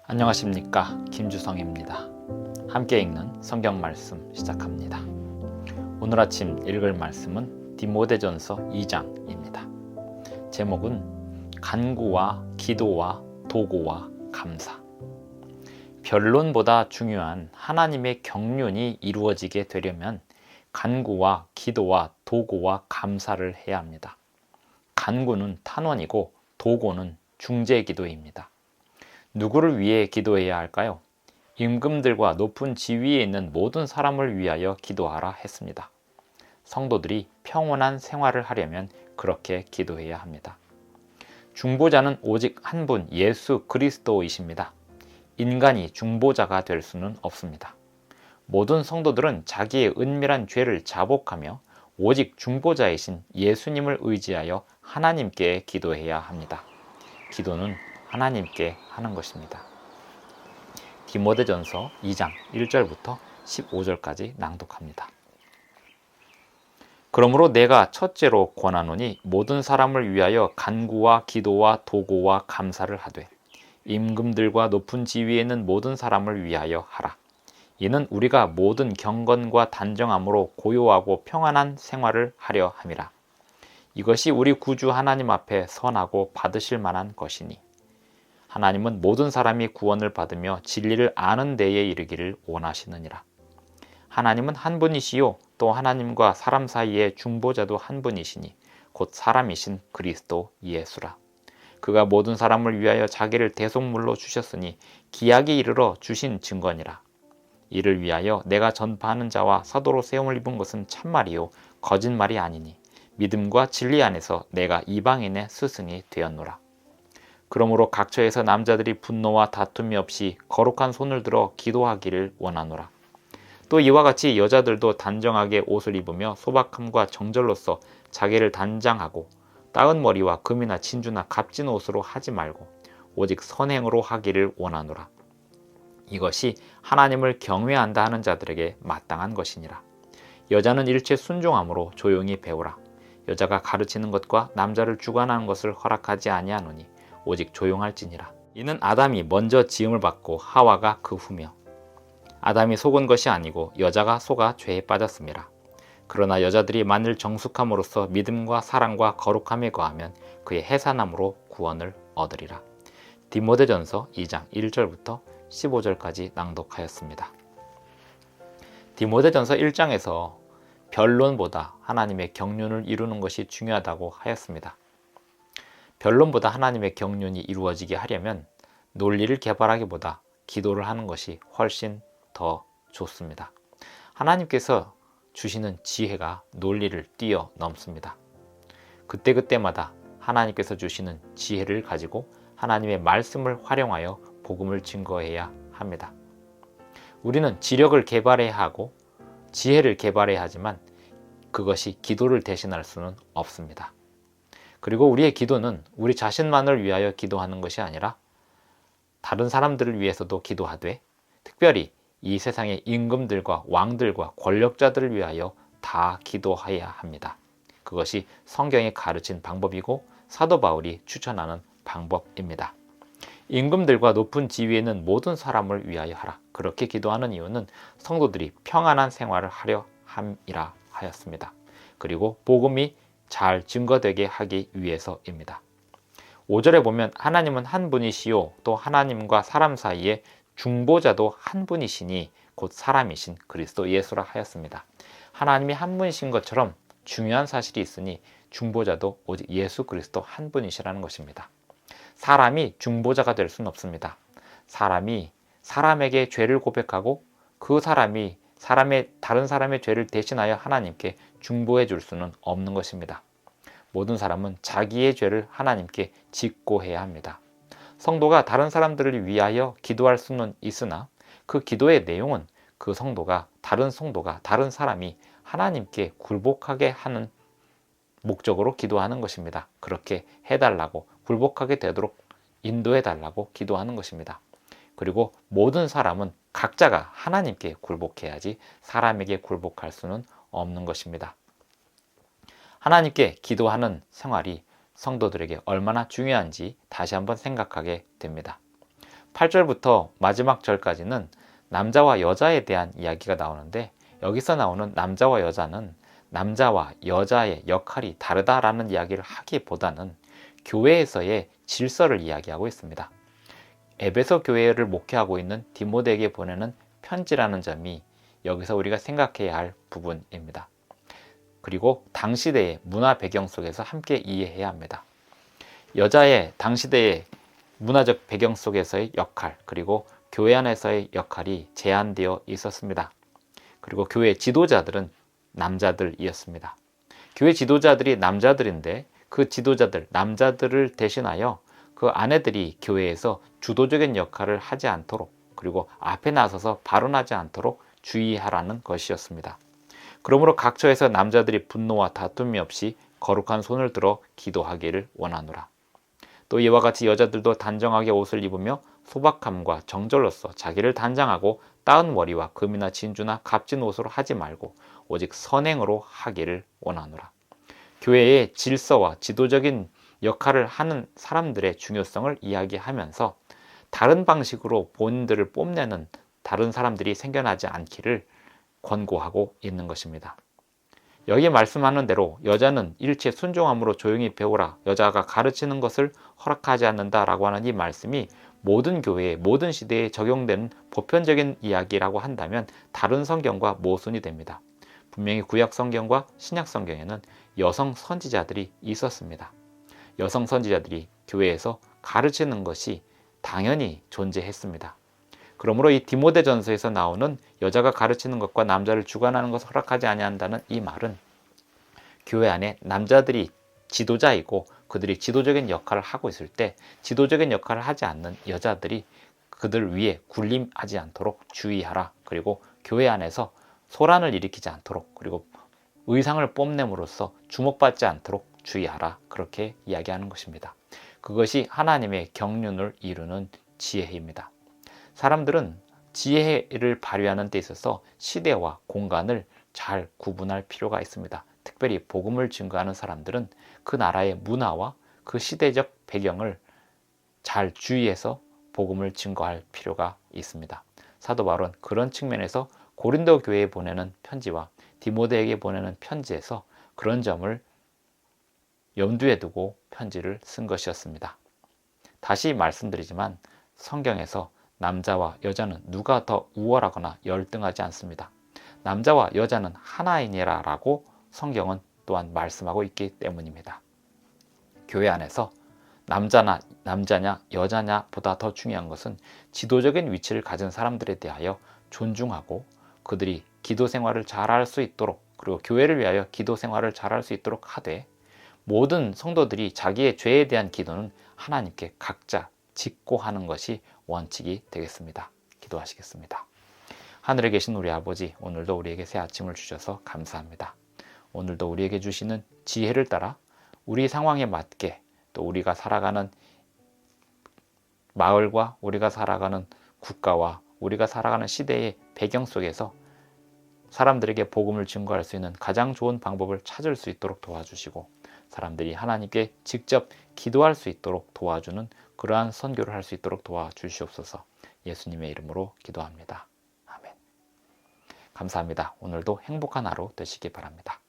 안녕하십니까, 김주성입니다. 함께 읽는 성경 말씀 시작합니다. 오늘 아침 읽을 말씀은 디모데전서 2장입니다. 제목은 간구와 기도와 도구와 감사. 변론보다 중요한 하나님의 경륜이 이루어지게 되려면 간구와 기도와 도구와 감사를 해야 합니다. 간구는 탄원이고 도구는 중재 기도입니다. 누구를 위해 기도해야 할까요? 임금들과 높은 지위에 있는 모든 사람을 위하여 기도하라 했습니다. 성도들이 평온한 생활을 하려면 그렇게 기도해야 합니다. 중보자는 오직 한 분 예수 그리스도이십니다. 인간이 중보자가 될 수는 없습니다. 모든 성도들은 자기의 은밀한 죄를 자복하며 오직 중보자이신 예수님을 의지하여 하나님께 기도해야 합니다. 기도는 하나님께 하는 것입니다. 디모데전서 2장 1절부터 15절까지 낭독합니다. 그러므로 내가 첫째로 권하노니 모든 사람을 위하여 간구와 기도와 도구와 감사를 하되 임금들과 높은 지위에 있는 모든 사람을 위하여 하라. 이는 우리가 모든 경건과 단정함으로 고요하고 평안한 생활을 하려 함이라. 이것이 우리 구주 하나님 앞에 선하고 받으실 만한 것이니 하나님은 모든 사람이 구원을 받으며 진리를 아는 데에 이르기를 원하시느니라. 하나님은 한 분이시요 또 하나님과 사람 사이의 중보자도 한 분이시니 곧 사람이신 그리스도 예수라. 그가 모든 사람을 위하여 자기를 대속물로 주셨으니 기약이 이르러 주신 증거니라. 이를 위하여 내가 전파하는 자와 사도로 세움을 입은 것은 참말이요 거짓말이 아니니 믿음과 진리 안에서 내가 이방인의 스승이 되었노라. 그러므로 각처에서 남자들이 분노와 다툼이 없이 거룩한 손을 들어 기도하기를 원하노라. 또 이와 같이 여자들도 단정하게 옷을 입으며 소박함과 정절로서 자기를 단장하고 따은 머리와 금이나 진주나 값진 옷으로 하지 말고 오직 선행으로 하기를 원하노라. 이것이 하나님을 경외한다 하는 자들에게 마땅한 것이니라. 여자는 일체 순종함으로 조용히 배우라. 여자가 가르치는 것과 남자를 주관하는 것을 허락하지 아니하노니 오직 조용할지니라. 이는 아담이 먼저 지음을 받고 하와가 그 후며 아담이 속은 것이 아니고 여자가 속아 죄에 빠졌음이라. 그러나 여자들이 만일 정숙함으로써 믿음과 사랑과 거룩함에 거하면 그의 해산함으로 구원을 얻으리라. 디모데전서 2장 1절부터 15절까지 낭독하였습니다. 디모데전서 1장에서 변론보다 하나님의 경륜을 이루는 것이 중요하다고 하였습니다. 변론보다 하나님의 경륜이 이루어지게 하려면 논리를 개발하기보다 기도를 하는 것이 훨씬 더 좋습니다. 하나님께서 주시는 지혜가 논리를 뛰어넘습니다. 그때그때마다 하나님께서 주시는 지혜를 가지고 하나님의 말씀을 활용하여 복음을 증거해야 합니다. 우리는 지력을 개발해야 하고 지혜를 개발해야 하지만 그것이 기도를 대신할 수는 없습니다. 그리고 우리의 기도는 우리 자신만을 위하여 기도하는 것이 아니라 다른 사람들을 위해서도 기도하되 특별히 이 세상의 임금들과 왕들과 권력자들을 위하여 다 기도해야 합니다. 그것이 성경이 가르친 방법이고 사도 바울이 추천하는 방법입니다. 임금들과 높은 지위에 있는 모든 사람을 위하여 하라. 그렇게 기도하는 이유는 성도들이 평안한 생활을 하려 함이라 하였습니다. 그리고 복음이 잘 증거되게 하기 위해서입니다. 5절에 보면 하나님은 한 분이시요 또 하나님과 사람 사이에 중보자도 한 분이시니 곧 사람이신 그리스도 예수라 하였습니다. 하나님이 한 분이신 것처럼 중요한 사실이 있으니 중보자도 오직 예수 그리스도 한 분이시라는 것입니다. 사람이 중보자가 될 수는 없습니다. 사람이 사람에게 죄를 고백하고 그 사람이 다른 사람의 죄를 대신하여 하나님께 중보해 줄 수는 없는 것입니다. 모든 사람은 자기의 죄를 하나님께 직고해야 합니다. 성도가 다른 사람들을 위하여 기도할 수는 있으나 그 기도의 내용은 그 성도가 다른 사람이 하나님께 굴복하게 하는 목적으로 기도하는 것입니다. 그렇게 해달라고 굴복하게 되도록 인도해달라고 기도하는 것입니다. 그리고 모든 사람은 각자가 하나님께 굴복해야지 사람에게 굴복할 수는 없는 것입니다. 하나님께 기도하는 생활이 성도들에게 얼마나 중요한지 다시 한번 생각하게 됩니다. 8절부터 마지막 절까지는 남자와 여자에 대한 이야기가 나오는데, 여기서 나오는 남자와 여자는 남자와 여자의 역할이 다르다라는 이야기를 하기보다는 교회에서의 질서를 이야기하고 있습니다. 에베소 교회를 목회하고 있는 디모데에게 보내는 편지라는 점이 여기서 우리가 생각해야 할 부분입니다. 그리고 당시대의 문화 배경 속에서 함께 이해해야 합니다. 여자의 당시대의 문화적 배경 속에서의 역할, 그리고 교회 안에서의 역할이 제한되어 있었습니다. 그리고 교회 지도자들은 남자들이었습니다. 교회 지도자들이 남자들인데, 그 지도자들, 남자들을 대신하여 그 아내들이 교회에서 주도적인 역할을 하지 않도록, 그리고 앞에 나서서 발언하지 않도록 주의하라는 것이었습니다. 그러므로 각처에서 남자들이 분노와 다툼이 없이 거룩한 손을 들어 기도하기를 원하노라. 또 이와 같이 여자들도 단정하게 옷을 입으며 소박함과 정절로서 자기를 단장하고 따은 머리와 금이나 진주나 값진 옷으로 하지 말고 오직 선행으로 하기를 원하노라. 교회의 질서와 지도적인 역할을 하는 사람들의 중요성을 이야기하면서 다른 방식으로 본인들을 뽐내는 다른 사람들이 생겨나지 않기를 권고하고 있는 것입니다. 여기 말씀하는 대로 여자는 일체 순종함으로 조용히 배우라, 여자가 가르치는 것을 허락하지 않는다라고 하는 이 말씀이 모든 교회에, 모든 시대에 적용되는 보편적인 이야기라고 한다면 다른 성경과 모순이 됩니다. 분명히 구약 성경과 신약 성경에는 여성 선지자들이 있었습니다. 여성 선지자들이 교회에서 가르치는 것이 당연히 존재했습니다. 그러므로 이 디모데전서에서 나오는 여자가 가르치는 것과 남자를 주관하는 것을 허락하지 아니한다는 이 말은 교회 안에 남자들이 지도자이고 그들이 지도적인 역할을 하고 있을 때 지도적인 역할을 하지 않는 여자들이 그들 위에 군림하지 않도록 주의하라. 그리고 교회 안에서 소란을 일으키지 않도록, 그리고 의상을 뽐냄으로써 주목받지 않도록 주의하라. 그렇게 이야기하는 것입니다. 그것이 하나님의 경륜을 이루는 지혜입니다. 사람들은 지혜를 발휘하는 데 있어서 시대와 공간을 잘 구분할 필요가 있습니다. 특별히 복음을 증거하는 사람들은 그 나라의 문화와 그 시대적 배경을 잘 주의해서 복음을 증거할 필요가 있습니다. 사도 바울은 그런 측면에서 고린도 교회에 보내는 편지와 디모데에게 보내는 편지에서 그런 점을 염두에 두고 편지를 쓴 것이었습니다. 다시 말씀드리지만 성경에서 남자와 여자는 누가 더 우월하거나 열등하지 않습니다. 남자와 여자는 하나이니라 라고 성경은 또한 말씀하고 있기 때문입니다. 교회 안에서 남자냐 여자냐 보다 더 중요한 것은 지도적인 위치를 가진 사람들에 대하여 존중하고 그들이 기도 생활을 잘할 수 있도록, 그리고 교회를 위하여 기도 생활을 잘할 수 있도록 하되, 모든 성도들이 자기의 죄에 대한 기도는 하나님께 각자 짓고 하는 것이 원칙이 되겠습니다. 기도하시겠습니다. 하늘에 계신 우리 아버지, 오늘도 우리에게 새 아침을 주셔서 감사합니다. 오늘도 우리에게 주시는 지혜를 따라 우리 상황에 맞게, 또 우리가 살아가는 마을과 우리가 살아가는 국가와 우리가 살아가는 시대의 배경 속에서 사람들에게 복음을 증거할 수 있는 가장 좋은 방법을 찾을 수 있도록 도와주시고, 사람들이 하나님께 직접 기도할 수 있도록 도와주는 그러한 선교를 할 수 있도록 도와주시옵소서. 예수님의 이름으로 기도합니다. 아멘. 감사합니다. 오늘도 행복한 하루 되시기 바랍니다.